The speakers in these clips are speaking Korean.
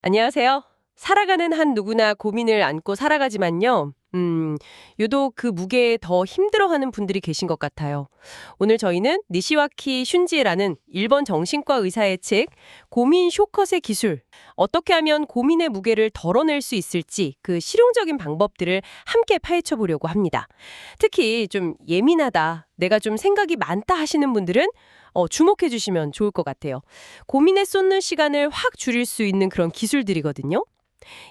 안녕하세요. 살아가는 한 누구나 고민을 안고 살아가지만요. 유독 그 무게에 더 힘들어하는 분들이 계신 것 같아요. 오늘 저희는 니시와키 슌지라는 일본 정신과 의사의 책 고민 쇼컷의 기술, 어떻게 하면 고민의 무게를 덜어낼 수 있을지 그 실용적인 방법들을 함께 파헤쳐 보려고 합니다. 특히 좀 예민하다, 내가 좀 생각이 많다 하시는 분들은 주목해 주시면 좋을 것 같아요. 고민에 쏟는 시간을 확 줄일 수 있는 그런 기술들이거든요.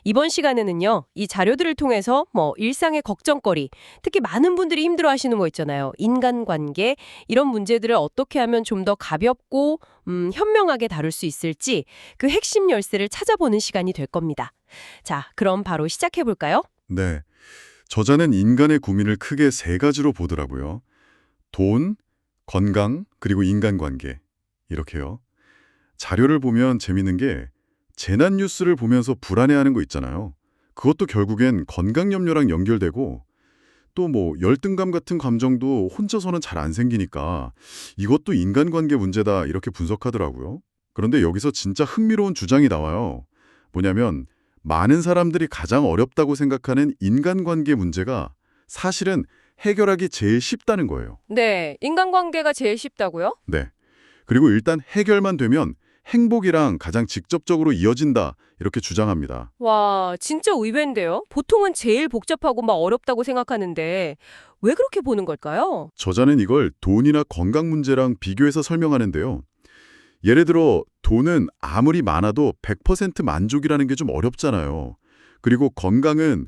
이번 시간에는요, 이 자료들을 통해서 일상의 걱정거리, 특히 많은 분들이 힘들어하시는 거 있잖아요. 인간관계, 이런 문제들을 어떻게 하면 좀 더 가볍고 현명하게 다룰 수 있을지 그 핵심 열쇠를 찾아보는 시간이 될 겁니다. 자, 그럼 바로 시작해 볼까요? 네. 저자는 인간의 고민을 크게 세 가지로 보더라고요. 돈, 건강, 그리고 인간관계. 이렇게요. 자료를 보면 재밌는 게 재난 뉴스를 보면서 불안해하는 거 있잖아요. 그것도 결국엔 건강 염려랑 연결되고 또 열등감 같은 감정도 혼자서는 잘 안 생기니까 이것도 인간관계 문제다 이렇게 분석하더라고요. 그런데 여기서 진짜 흥미로운 주장이 나와요. 뭐냐면 많은 사람들이 가장 어렵다고 생각하는 인간관계 문제가 사실은 해결하기 제일 쉽다는 거예요. 네, 인간관계가 제일 쉽다고요? 네. 그리고 일단 해결만 되면 행복이랑 가장 직접적으로 이어진다 이렇게 주장합니다. 와, 진짜 의외인데요? 보통은 제일 복잡하고 막 어렵다고 생각하는데 왜 그렇게 보는 걸까요? 저자는 이걸 돈이나 건강 문제랑 비교해서 설명하는데요. 예를 들어 돈은 아무리 많아도 100% 만족이라는 게 좀 어렵잖아요. 그리고 건강은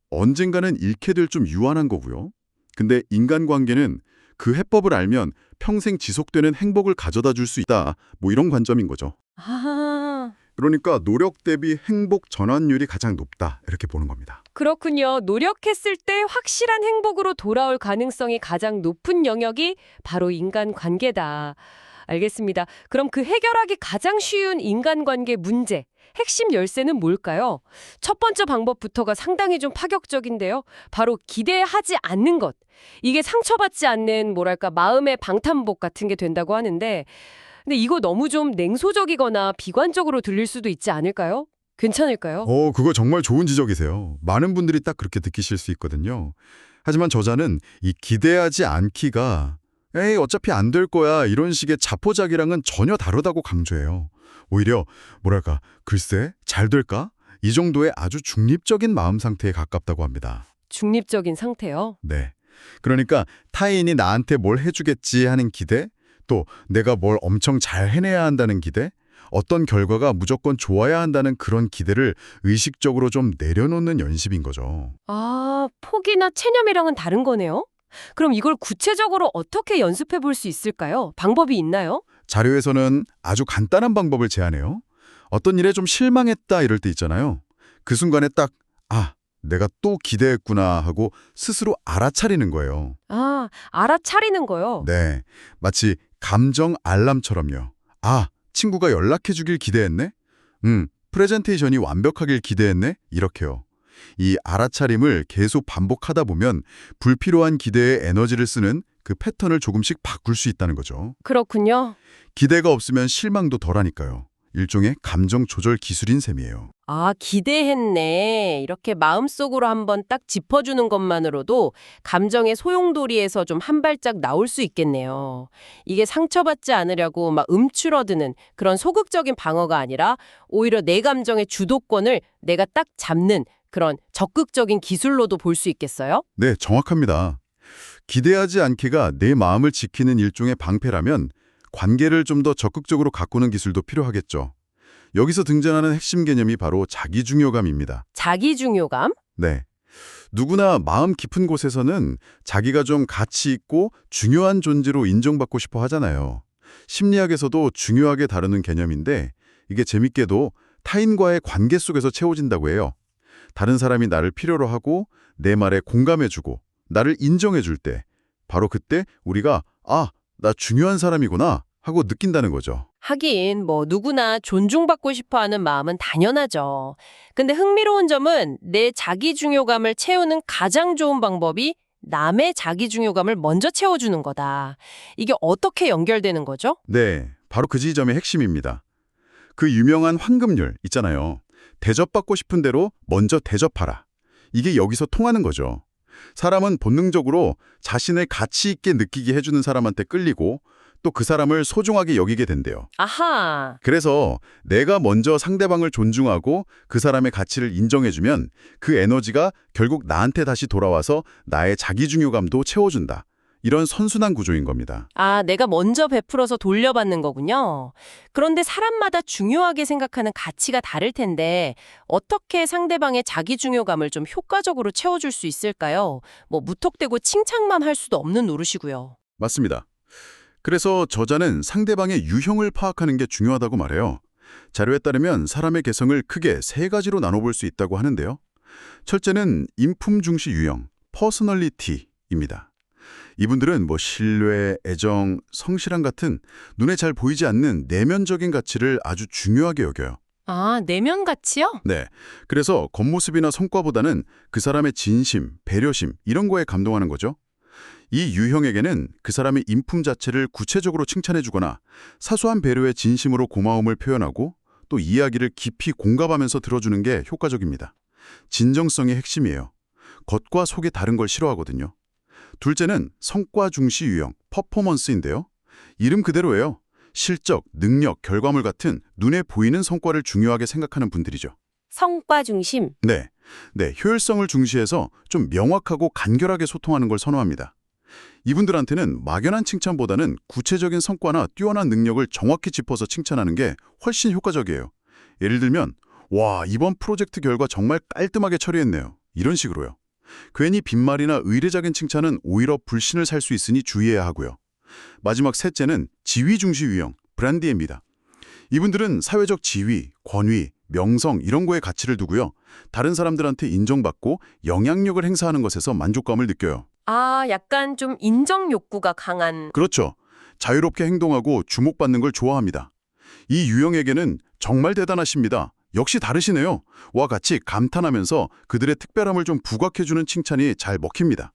언젠가는 잃게 될 좀 유한한 거고요. 근데 인간관계는 그 해법을 알면 평생 지속되는 행복을 가져다 줄 수 있다. 이런 관점인 거죠. 아, 그러니까 노력 대비 행복 전환율이 가장 높다. 이렇게 보는 겁니다. 그렇군요. 노력했을 때 확실한 행복으로 돌아올 가능성이 가장 높은 영역이 바로 인간관계다. 알겠습니다. 그럼 그 해결하기 가장 쉬운 인간관계 문제, 핵심 열쇠는 뭘까요? 첫 번째 방법부터가 상당히 좀 파격적인데요. 바로 기대하지 않는 것. 이게 상처받지 않는 뭐랄까 마음의 방탄복 같은 게 된다고 하는데 근데 이거 너무 좀 냉소적이거나 비관적으로 들릴 수도 있지 않을까요? 괜찮을까요? 그거 정말 좋은 지적이세요. 많은 분들이 딱 그렇게 느끼실 수 있거든요. 하지만 저자는 이 기대하지 않기가 에이 어차피 안 될 거야 이런 식의 자포자기랑은 전혀 다르다고 강조해요. 오히려 뭐랄까 글쎄 잘 될까? 이 정도의 아주 중립적인 마음 상태에 가깝다고 합니다. 중립적인 상태요. 네. 그러니까 타인이 나한테 뭘 해주겠지 하는 기대, 또 내가 뭘 엄청 잘 해내야 한다는 기대, 어떤 결과가 무조건 좋아야 한다는 그런 기대를 의식적으로 좀 내려놓는 연습인 거죠. 아, 포기나 체념이랑은 다른 거네요? 그럼 이걸 구체적으로 어떻게 연습해 볼 수 있을까요? 방법이 있나요? 자료에서는 아주 간단한 방법을 제안해요. 어떤 일에 좀 실망했다 이럴 때 있잖아요. 그 순간에 딱, 아, 내가 또 기대했구나 하고 스스로 알아차리는 거예요. 아, 알아차리는 거요. 네, 마치 감정 알람처럼요. 아, 친구가 연락해 주길 기대했네? 프레젠테이션이 완벽하길 기대했네? 이렇게요. 이 알아차림을 계속 반복하다 보면 불필요한 기대에 에너지를 쓰는 그 패턴을 조금씩 바꿀 수 있다는 거죠. 그렇군요. 기대가 없으면 실망도 덜하니까요. 일종의 감정 조절 기술인 셈이에요. 아, 기대했네. 이렇게 마음속으로 한번 딱 짚어주는 것만으로도 감정의 소용돌이에서 좀 한 발짝 나올 수 있겠네요. 이게 상처받지 않으려고 막 움츠러드는 그런 소극적인 방어가 아니라 오히려 내 감정의 주도권을 내가 딱 잡는 그런 적극적인 기술로도 볼 수 있겠어요? 네, 정확합니다. 기대하지 않기가 내 마음을 지키는 일종의 방패라면 관계를 좀 더 적극적으로 가꾸는 기술도 필요하겠죠. 여기서 등장하는 핵심 개념이 바로 자기중요감입니다. 자기중요감? 네. 누구나 마음 깊은 곳에서는 자기가 좀 가치 있고 중요한 존재로 인정받고 싶어 하잖아요. 심리학에서도 중요하게 다루는 개념인데 이게 재밌게도 타인과의 관계 속에서 채워진다고 해요. 다른 사람이 나를 필요로 하고 내 말에 공감해주고 나를 인정해줄 때 바로 그때 우리가 아, 나 중요한 사람이구나 하고 느낀다는 거죠. 하긴 누구나 존중받고 싶어 하는 마음은 당연하죠. 근데 흥미로운 점은 내 자기중요감을 채우는 가장 좋은 방법이 남의 자기중요감을 먼저 채워주는 거다. 이게 어떻게 연결되는 거죠? 네, 바로 그 지점의 핵심입니다. 그 유명한 황금률 있잖아요. 대접받고 싶은 대로 먼저 대접하라. 이게 여기서 통하는 거죠. 사람은 본능적으로 자신을 가치 있게 느끼게 해주는 사람한테 끌리고 또 그 사람을 소중하게 여기게 된대요. 아하. 그래서 내가 먼저 상대방을 존중하고 그 사람의 가치를 인정해주면 그 에너지가 결국 나한테 다시 돌아와서 나의 자기중요감도 채워준다. 이런 선순환 구조인 겁니다. 아, 내가 먼저 베풀어서 돌려받는 거군요. 그런데 사람마다 중요하게 생각하는 가치가 다를 텐데 어떻게 상대방의 자기 중요감을 좀 효과적으로 채워줄 수 있을까요? 뭐 무턱대고 칭찬만 할 수도 없는 노릇이고요. 맞습니다. 그래서 저자는 상대방의 유형을 파악하는 게 중요하다고 말해요. 자료에 따르면 사람의 개성을 크게 세 가지로 나눠볼 수 있다고 하는데요. 첫째는 인품 중시 유형, 퍼스널리티입니다. 이분들은 뭐 신뢰, 애정, 성실함 같은 눈에 잘 보이지 않는 내면적인 가치를 아주 중요하게 여겨요. 아, 내면 가치요? 네. 그래서 겉모습이나 성과보다는 그 사람의 진심, 배려심 이런 거에 감동하는 거죠. 이 유형에게는 그 사람의 인품 자체를 구체적으로 칭찬해주거나 사소한 배려의 진심으로 고마움을 표현하고 또 이야기를 깊이 공감하면서 들어주는 게 효과적입니다. 진정성이 핵심이에요. 겉과 속이 다른 걸 싫어하거든요. 둘째는 성과 중시 유형, 퍼포먼스인데요. 이름 그대로예요. 실적, 능력, 결과물 같은 눈에 보이는 성과를 중요하게 생각하는 분들이죠. 성과 중심. 네, 효율성을 중시해서 좀 명확하고 간결하게 소통하는 걸 선호합니다. 이분들한테는 막연한 칭찬보다는 구체적인 성과나 뛰어난 능력을 정확히 짚어서 칭찬하는 게 훨씬 효과적이에요. 예를 들면, 와, 이번 프로젝트 결과 정말 깔끔하게 처리했네요. 이런 식으로요. 괜히 빈말이나 의례적인 칭찬은 오히려 불신을 살 수 있으니 주의해야 하고요. 마지막 셋째는 지위 중시 유형, 브랜디입니다. 이분들은 사회적 지위, 권위, 명성 이런 거에 가치를 두고요. 다른 사람들한테 인정받고 영향력을 행사하는 것에서 만족감을 느껴요. 아, 약간 좀 인정 욕구가 강한. 그렇죠. 자유롭게 행동하고 주목받는 걸 좋아합니다. 이 유형에게는 정말 대단하십니다. 역시 다르시네요. 와 같이 감탄하면서 그들의 특별함을 좀 부각해주는 칭찬이 잘 먹힙니다.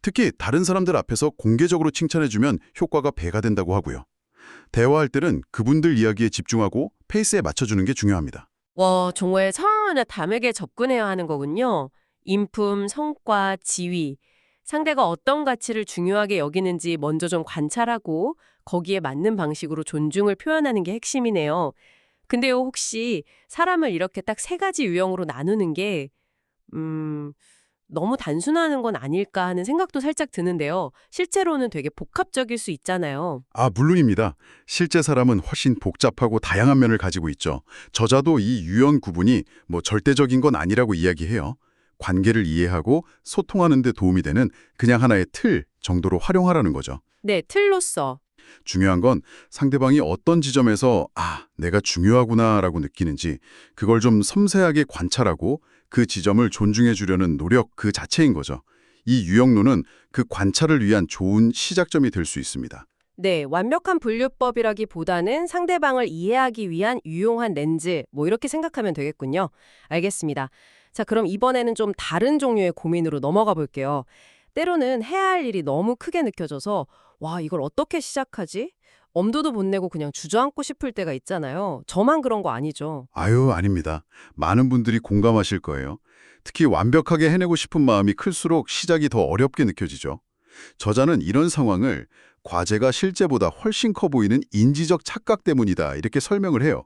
특히 다른 사람들 앞에서 공개적으로 칭찬해주면 효과가 배가 된다고 하고요. 대화할 때는 그분들 이야기에 집중하고 페이스에 맞춰주는 게 중요합니다. 와, 정말 상황하나 다르게 접근해야 하는 거군요. 인품, 성과, 지위. 상대가 어떤 가치를 중요하게 여기는지 먼저 좀 관찰하고 거기에 맞는 방식으로 존중을 표현하는 게 핵심이네요. 근데요, 혹시 사람을 이렇게 딱 세 가지 유형으로 나누는 게 너무 단순하는 건 아닐까 하는 생각도 살짝 드는데요. 실제로는 되게 복합적일 수 있잖아요. 물론입니다. 실제 사람은 훨씬 복잡하고 다양한 면을 가지고 있죠. 저자도 이 유형 구분이 뭐 절대적인 건 아니라고 이야기해요. 관계를 이해하고 소통하는 데 도움이 되는 그냥 하나의 틀 정도로 활용하라는 거죠. 네, 틀로써. 중요한 건 상대방이 어떤 지점에서 내가 중요하구나라고 느끼는지 그걸 좀 섬세하게 관찰하고 그 지점을 존중해 주려는 노력 그 자체인 거죠. 이 유형론은 그 관찰을 위한 좋은 시작점이 될 수 있습니다. 네, 완벽한 분류법이라기보다는 상대방을 이해하기 위한 유용한 렌즈, 뭐 이렇게 생각하면 되겠군요. 알겠습니다. 자, 그럼 이번에는 좀 다른 종류의 고민으로 넘어가 볼게요. 때로는 해야 할 일이 너무 크게 느껴져서 와, 이걸 어떻게 시작하지? 엄두도 못 내고 그냥 주저앉고 싶을 때가 있잖아요. 저만 그런 거 아니죠. 아닙니다. 많은 분들이 공감하실 거예요. 특히 완벽하게 해내고 싶은 마음이 클수록 시작이 더 어렵게 느껴지죠. 저자는 이런 상황을 과제가 실제보다 훨씬 커 보이는 인지적 착각 때문이다 이렇게 설명을 해요.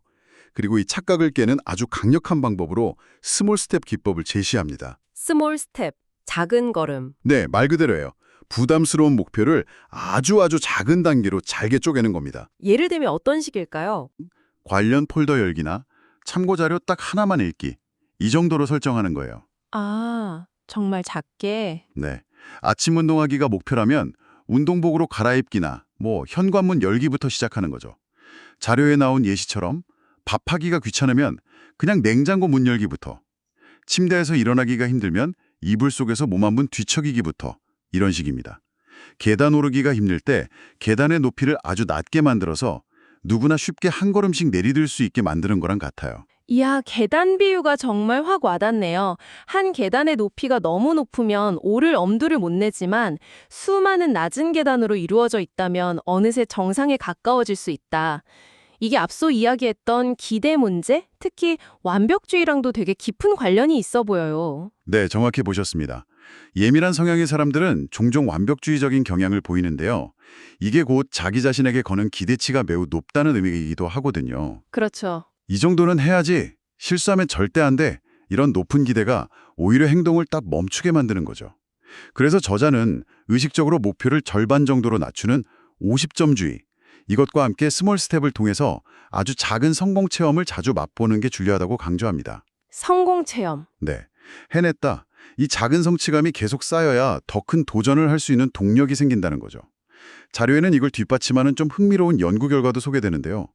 그리고 이 착각을 깨는 아주 강력한 방법으로 스몰 스텝 기법을 제시합니다. 스몰 스텝, 작은 걸음. 네, 말 그대로예요. 부담스러운 목표를 아주 작은 단계로 잘게 쪼개는 겁니다. 예를 들면 어떤 식일까요? 관련 폴더 열기나 참고 자료 딱 하나만 읽기. 이 정도로 설정하는 거예요. 아, 정말 작게. 네. 아침 운동하기가 목표라면 운동복으로 갈아입기나 현관문 열기부터 시작하는 거죠. 자료에 나온 예시처럼 밥하기가 귀찮으면 그냥 냉장고 문 열기부터, 침대에서 일어나기가 힘들면 이불 속에서 몸 한 번 뒤척이기부터 이런 식입니다. 계단 오르기가 힘들 때 계단의 높이를 아주 낮게 만들어서 누구나 쉽게 한 걸음씩 내디딜 수 있게 만드는 거랑 같아요. 이야, 계단 비유가 정말 확 와닿네요. 한 계단의 높이가 너무 높으면 오를 엄두를 못 내지만 수많은 낮은 계단으로 이루어져 있다면 어느새 정상에 가까워질 수 있다. 이게 앞서 이야기했던 기대 문제, 특히 완벽주의랑도 되게 깊은 관련이 있어 보여요. 네, 정확히 보셨습니다. 예민한 성향의 사람들은 종종 완벽주의적인 경향을 보이는데요. 이게 곧 자기 자신에게 거는 기대치가 매우 높다는 의미이기도 하거든요. 그렇죠. 이 정도는 해야지, 실수하면 절대 안 돼. 이런 높은 기대가 오히려 행동을 딱 멈추게 만드는 거죠. 그래서 저자는 의식적으로 목표를 절반 정도로 낮추는 50점주의, 이것과 함께 스몰 스텝을 통해서 아주 작은 성공 체험을 자주 맛보는 게 중요하다고 강조합니다. 성공 체험. 네, 해냈다. 이 작은 성취감이 계속 쌓여야 더 큰 도전을 할 수 있는 동력이 생긴다는 거죠. 자료에는 이걸 뒷받침하는 좀 흥미로운 연구 결과도 소개되는데요.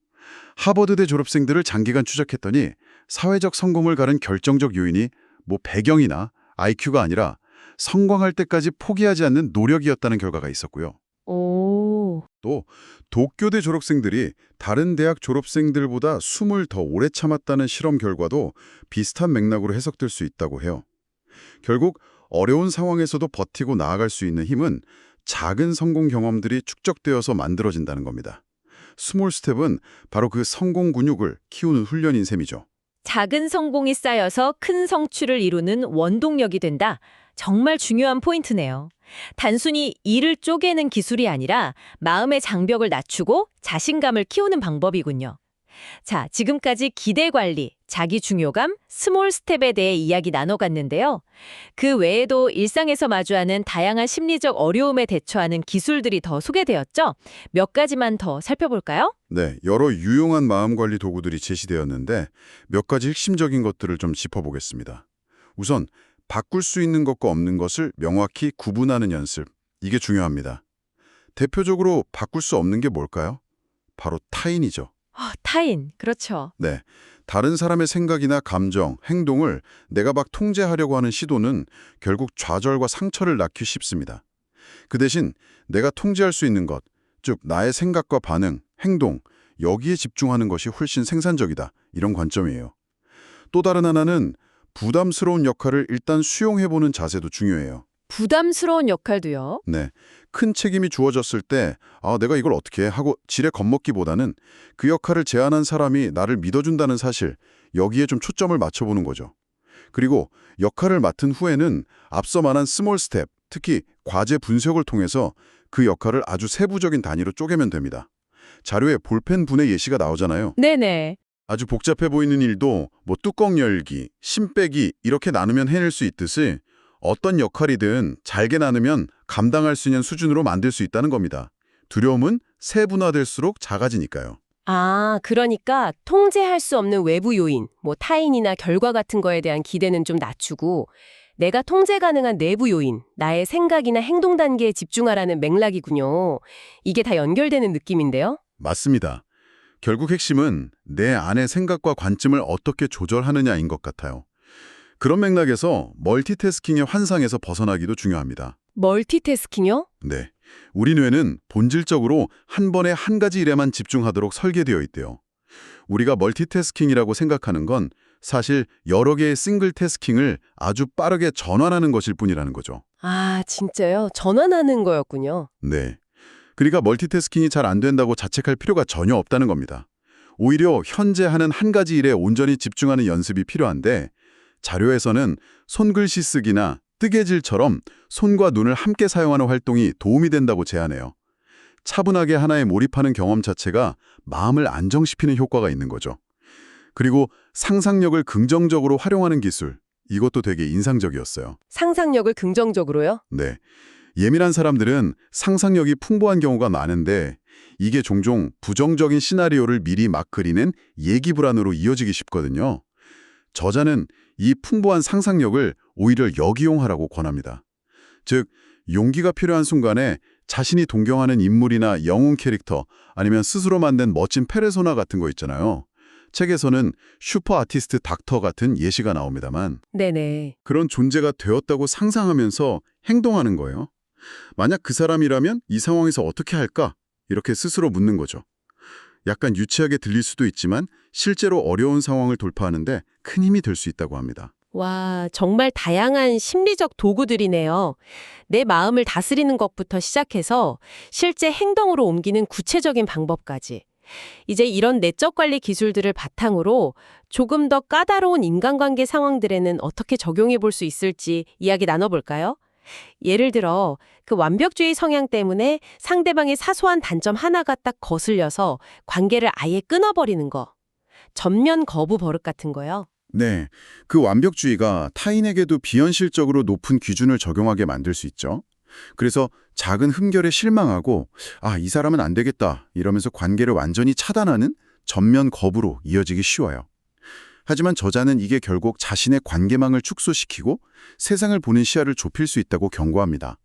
하버드대 졸업생들을 장기간 추적했더니 사회적 성공을 가른 결정적 요인이 뭐 배경이나 IQ가 아니라 성공할 때까지 포기하지 않는 노력이었다는 결과가 있었고요. 오. 또 도쿄대 졸업생들이 다른 대학 졸업생들보다 숨을 더 오래 참았다는 실험 결과도 비슷한 맥락으로 해석될 수 있다고 해요. 결국 어려운 상황에서도 버티고 나아갈 수 있는 힘은 작은 성공 경험들이 축적되어서 만들어진다는 겁니다. 스몰 스텝은 바로 그 성공 근육을 키우는 훈련인 셈이죠. 작은 성공이 쌓여서 큰 성취를 이루는 원동력이 된다. 정말 중요한 포인트네요. 단순히 일을 쪼개는 기술이 아니라 마음의 장벽을 낮추고 자신감을 키우는 방법이군요. 자, 지금까지 기대 관리, 자기 중요감, 스몰 스텝에 대해 이야기 나눠갔는데요. 그 외에도 일상에서 마주하는 다양한 심리적 어려움에 대처하는 기술들이 더 소개되었죠? 몇 가지만 더 살펴볼까요? 네, 여러 유용한 마음관리 도구들이 제시되었는데 몇 가지 핵심적인 것들을 좀 짚어보겠습니다. 우선 바꿀 수 있는 것과 없는 것을 명확히 구분하는 연습, 이게 중요합니다. 대표적으로 바꿀 수 없는 게 뭘까요? 바로 타인이죠. 타인, 그렇죠. 네, 다른 사람의 생각이나 감정, 행동을 내가 막 통제하려고 하는 시도는 결국 좌절과 상처를 낳기 쉽습니다. 그 대신 내가 통제할 수 있는 것, 즉 나의 생각과 반응, 행동, 여기에 집중하는 것이 훨씬 생산적이다. 이런 관점이에요. 또 다른 하나는 부담스러운 역할을 일단 수용해보는 자세도 중요해요. 부담스러운 역할도요. 네, 큰 책임이 주어졌을 때 내가 이걸 어떻게 해? 하고 지레 겁먹기보다는 그 역할을 제안한 사람이 나를 믿어준다는 사실, 여기에 좀 초점을 맞춰보는 거죠. 그리고 역할을 맡은 후에는 앞서 말한 스몰 스텝, 특히 과제 분석을 통해서 그 역할을 아주 세부적인 단위로 쪼개면 됩니다. 자료에 볼펜 분해 예시가 나오잖아요. 네네. 아주 복잡해 보이는 일도 뭐 뚜껑 열기, 심 빼기 이렇게 나누면 해낼 수 있듯이 어떤 역할이든 잘게 나누면 감당할 수 있는 수준으로 만들 수 있다는 겁니다. 두려움은 세분화될수록 작아지니까요. 아, 그러니까 통제할 수 없는 외부 요인, 뭐 타인이나 결과 같은 거에 대한 기대는 좀 낮추고 내가 통제 가능한 내부 요인, 나의 생각이나 행동 단계에 집중하라는 맥락이군요. 이게 다 연결되는 느낌인데요? 맞습니다. 결국 핵심은 내 안의 생각과 관점을 어떻게 조절하느냐인 것 같아요. 그런 맥락에서 멀티태스킹의 환상에서 벗어나기도 중요합니다. 멀티태스킹이요? 네, 우리 뇌는 본질적으로 한 번에 한 가지 일에만 집중하도록 설계되어 있대요. 우리가 멀티태스킹이라고 생각하는 건 사실 여러 개의 싱글 태스킹을 아주 빠르게 전환하는 것일 뿐이라는 거죠. 아, 진짜요? 전환하는 거였군요. 네, 그러니까 멀티태스킹이 잘 안 된다고 자책할 필요가 전혀 없다는 겁니다. 오히려 현재 하는 한 가지 일에 온전히 집중하는 연습이 필요한데 자료에서는 손글씨 쓰기나 뜨개질처럼 손과 눈을 함께 사용하는 활동이 도움이 된다고 제안해요. 차분하게 하나에 몰입하는 경험 자체가 마음을 안정시키는 효과가 있는 거죠. 그리고 상상력을 긍정적으로 활용하는 기술, 이것도 되게 인상적이었어요. 상상력을 긍정적으로요? 네, 예민한 사람들은 상상력이 풍부한 경우가 많은데 이게 종종 부정적인 시나리오를 미리 막 그리는 예기 불안으로 이어지기 쉽거든요. 저자는 이 풍부한 상상력을 오히려 역이용하라고 권합니다. 즉, 용기가 필요한 순간에 자신이 동경하는 인물이나 영웅 캐릭터 아니면 스스로 만든 멋진 페르소나 같은 거 있잖아요. 책에서는 슈퍼 아티스트 닥터 같은 예시가 나옵니다만 네네. 그런 존재가 되었다고 상상하면서 행동하는 거예요. 만약 그 사람이라면 이 상황에서 어떻게 할까? 이렇게 스스로 묻는 거죠. 약간 유치하게 들릴 수도 있지만 실제로 어려운 상황을 돌파하는데 큰 힘이 될 수 있다고 합니다. 와, 정말 다양한 심리적 도구들이네요. 내 마음을 다스리는 것부터 시작해서 실제 행동으로 옮기는 구체적인 방법까지. 이제 이런 내적 관리 기술들을 바탕으로 조금 더 까다로운 인간관계 상황들에는 어떻게 적용해 볼 수 있을지 이야기 나눠볼까요? 예를 들어 그 완벽주의 성향 때문에 상대방의 사소한 단점 하나가 딱 거슬려서 관계를 아예 끊어버리는 거. 전면 거부 버릇 같은 거요. 네, 그 완벽주의가 타인에게도 비현실적으로 높은 기준을 적용하게 만들 수 있죠. 그래서 작은 흠결에 실망하고 이 사람은 안 되겠다 이러면서 관계를 완전히 차단하는 전면 거부로 이어지기 쉬워요. 하지만 저자는 이게 결국 자신의 관계망을 축소시키고 세상을 보는 시야를 좁힐 수 있다고 경고합니다.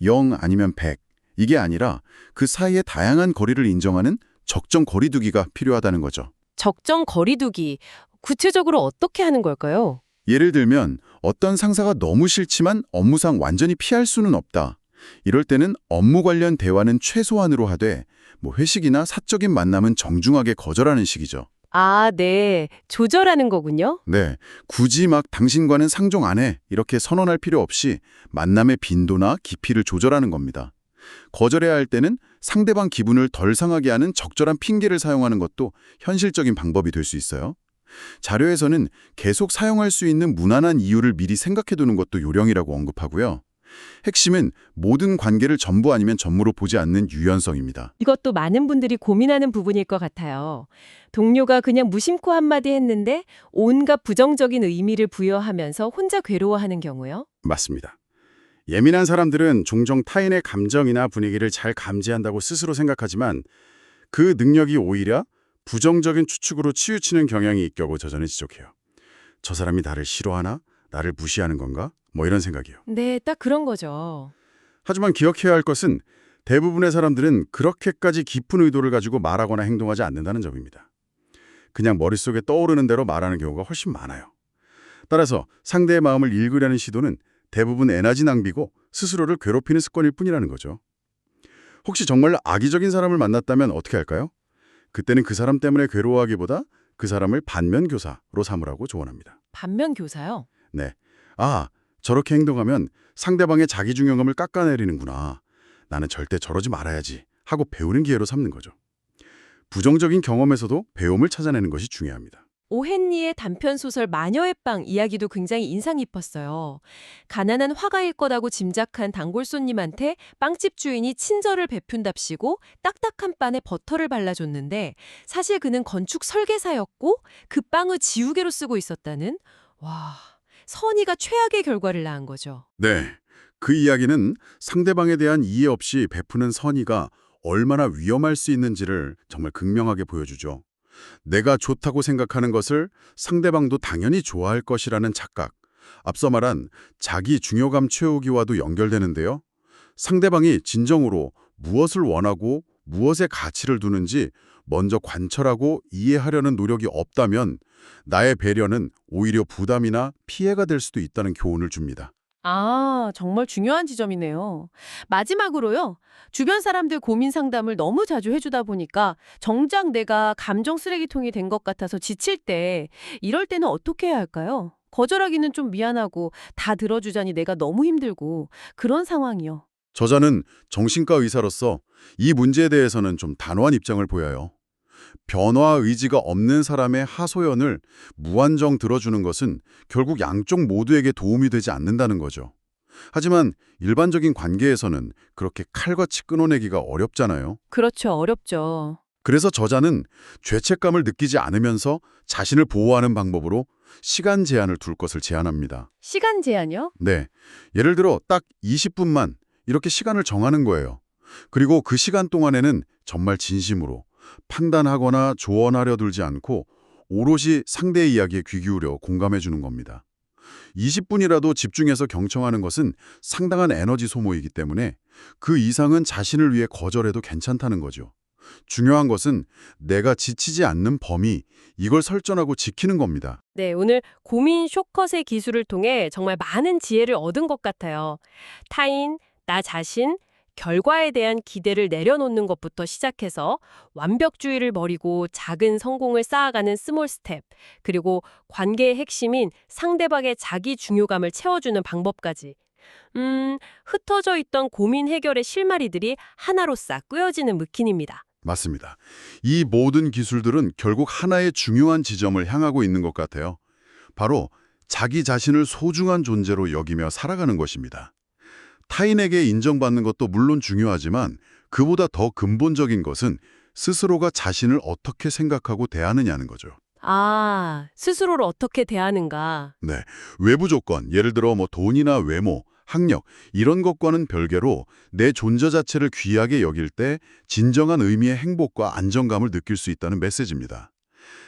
0 아니면 100 이게 아니라 그 사이의 다양한 거리를 인정하는 적정 거리두기가 필요하다는 거죠. 적정 거리두기. 구체적으로 어떻게 하는 걸까요? 예를 들면 어떤 상사가 너무 싫지만 업무상 완전히 피할 수는 없다. 이럴 때는 업무 관련 대화는 최소한으로 하되 회식이나 사적인 만남은 정중하게 거절하는 식이죠. 아, 네. 조절하는 거군요. 네, 굳이 막 당신과는 상종 안 해 이렇게 선언할 필요 없이 만남의 빈도나 깊이를 조절하는 겁니다. 거절해야 할 때는 상대방 기분을 덜 상하게 하는 적절한 핑계를 사용하는 것도 현실적인 방법이 될 수 있어요. 자료에서는 계속 사용할 수 있는 무난한 이유를 미리 생각해두는 것도 요령이라고 언급하고요. 핵심은 모든 관계를 전부 아니면 전무로 보지 않는 유연성입니다. 이것도 많은 분들이 고민하는 부분일 것 같아요. 동료가 그냥 무심코 한마디 했는데 온갖 부정적인 의미를 부여하면서 혼자 괴로워하는 경우요. 맞습니다. 예민한 사람들은 종종 타인의 감정이나 분위기를 잘 감지한다고 스스로 생각하지만 그 능력이 오히려 부정적인 추측으로 치우치는 경향이 있다고 저자는 지적해요. 저 사람이 나를 싫어하나? 나를 무시하는 건가? 이런 생각이요. 네, 딱 그런 거죠. 하지만 기억해야 할 것은 대부분의 사람들은 그렇게까지 깊은 의도를 가지고 말하거나 행동하지 않는다는 점입니다. 그냥 머릿속에 떠오르는 대로 말하는 경우가 훨씬 많아요. 따라서 상대의 마음을 읽으려는 시도는 대부분 에너지 낭비고 스스로를 괴롭히는 습관일 뿐이라는 거죠. 혹시 정말 악의적인 사람을 만났다면 어떻게 할까요? 그때는 그 사람 때문에 괴로워하기보다 그 사람을 반면교사로 삼으라고 조언합니다. 반면교사요? 네. 저렇게 행동하면 상대방의 자기 중요감을 깎아내리는구나. 나는 절대 저러지 말아야지 하고 배우는 기회로 삼는 거죠. 부정적인 경험에서도 배움을 찾아내는 것이 중요합니다. 오헨리의 단편소설 마녀의 빵 이야기도 굉장히 인상 깊었어요. 가난한 화가일 거라고 짐작한 단골 손님한테 빵집 주인이 친절을 베푼답시고 딱딱한 빵에 버터를 발라줬는데 사실 그는 건축 설계사였고 그 빵을 지우개로 쓰고 있었다는 선의가 최악의 결과를 낳은 거죠. 네. 그 이야기는 상대방에 대한 이해 없이 베푸는 선의가 얼마나 위험할 수 있는지를 정말 극명하게 보여주죠. 내가 좋다고 생각하는 것을 상대방도 당연히 좋아할 것이라는 착각, 앞서 말한 자기 중요감 채우기와도 연결되는데요. 상대방이 진정으로 무엇을 원하고 무엇에 가치를 두는지 먼저 관철하고 이해하려는 노력이 없다면 나의 배려는 오히려 부담이나 피해가 될 수도 있다는 교훈을 줍니다. 정말 중요한 지점이네요. 마지막으로요. 주변 사람들 고민 상담을 너무 자주 해주다 보니까 정작 내가 감정 쓰레기통이 된 것 같아서 지칠 때 이럴 때는 어떻게 해야 할까요? 거절하기는 좀 미안하고 다 들어주자니 내가 너무 힘들고 그런 상황이요. 저자는 정신과 의사로서 이 문제에 대해서는 좀 단호한 입장을 보여요. 변화 의지가 없는 사람의 하소연을 무한정 들어주는 것은 결국 양쪽 모두에게 도움이 되지 않는다는 거죠. 하지만 일반적인 관계에서는 그렇게 칼같이 끊어내기가 어렵잖아요. 그렇죠. 어렵죠. 그래서 저자는 죄책감을 느끼지 않으면서 자신을 보호하는 방법으로 시간 제한을 둘 것을 제안합니다. 시간 제한요? 네, 예를 들어 딱 20분만 이렇게 시간을 정하는 거예요. 그리고 그 시간 동안에는 정말 진심으로 판단하거나 조언하려 들지 않고 오롯이 상대의 이야기에 귀 기울여 공감해 주는 겁니다. 20분이라도 집중해서 경청하는 것은 상당한 에너지 소모이기 때문에 그 이상은 자신을 위해 거절해도 괜찮다는 거죠. 중요한 것은 내가 지치지 않는 범위, 이걸 설정하고 지키는 겁니다. 네, 오늘 고민 쇼컷의 기술을 통해 정말 많은 지혜를 얻은 것 같아요. 타인, 나 자신, 결과에 대한 기대를 내려놓는 것부터 시작해서 완벽주의를 버리고 작은 성공을 쌓아가는 스몰 스텝, 그리고 관계의 핵심인 상대방의 자기 중요감을 채워주는 방법까지. 흩어져 있던 고민 해결의 실마리들이 하나로 싹 꿰어지는 느낌입니다. 맞습니다. 이 모든 기술들은 결국 하나의 중요한 지점을 향하고 있는 것 같아요. 바로 자기 자신을 소중한 존재로 여기며 살아가는 것입니다. 타인에게 인정받는 것도 물론 중요하지만 그보다 더 근본적인 것은 스스로가 자신을 어떻게 생각하고 대하느냐는 거죠. 아, 스스로를 어떻게 대하는가. 네, 외부 조건, 예를 들어 돈이나 외모, 학력 이런 것과는 별개로 내 존재 자체를 귀하게 여길 때 진정한 의미의 행복과 안정감을 느낄 수 있다는 메시지입니다.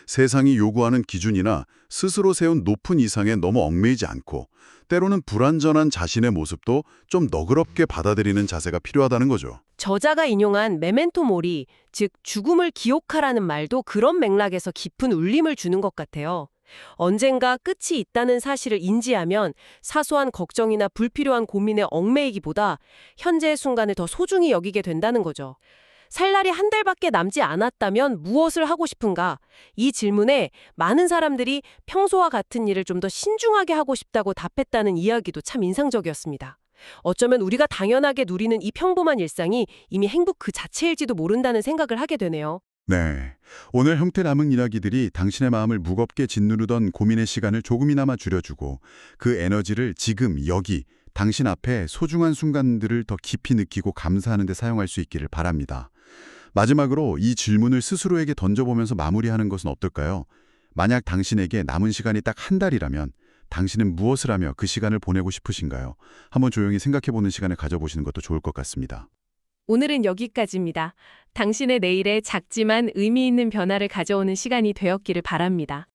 세상이 요구하는 기준이나 스스로 세운 높은 이상에 너무 얽매이지 않고 때로는 불완전한 자신의 모습도 좀 너그럽게 받아들이는 자세가 필요하다는 거죠. 저자가 인용한 메멘토 모리, 즉 죽음을 기억하라는 말도 그런 맥락에서 깊은 울림을 주는 것 같아요. 언젠가 끝이 있다는 사실을 인지하면 사소한 걱정이나 불필요한 고민에 얽매이기보다 현재의 순간을 더 소중히 여기게 된다는 거죠. 살 날이 한 달밖에 남지 않았다면 무엇을 하고 싶은가? 이 질문에 많은 사람들이 평소와 같은 일을 좀 더 신중하게 하고 싶다고 답했다는 이야기도 참 인상적이었습니다. 어쩌면 우리가 당연하게 누리는 이 평범한 일상이 이미 행복 그 자체일지도 모른다는 생각을 하게 되네요. 네, 오늘 형태 남은 이야기들이 당신의 마음을 무겁게 짓누르던 고민의 시간을 조금이나마 줄여주고 그 에너지를 지금 여기 당신 앞에 소중한 순간들을 더 깊이 느끼고 감사하는 데 사용할 수 있기를 바랍니다. 마지막으로 이 질문을 스스로에게 던져보면서 마무리하는 것은 어떨까요? 만약 당신에게 남은 시간이 딱 한 달이라면 당신은 무엇을 하며 그 시간을 보내고 싶으신가요? 한번 조용히 생각해보는 시간을 가져보시는 것도 좋을 것 같습니다. 오늘은 여기까지입니다. 당신의 내일에 작지만 의미 있는 변화를 가져오는 시간이 되었기를 바랍니다.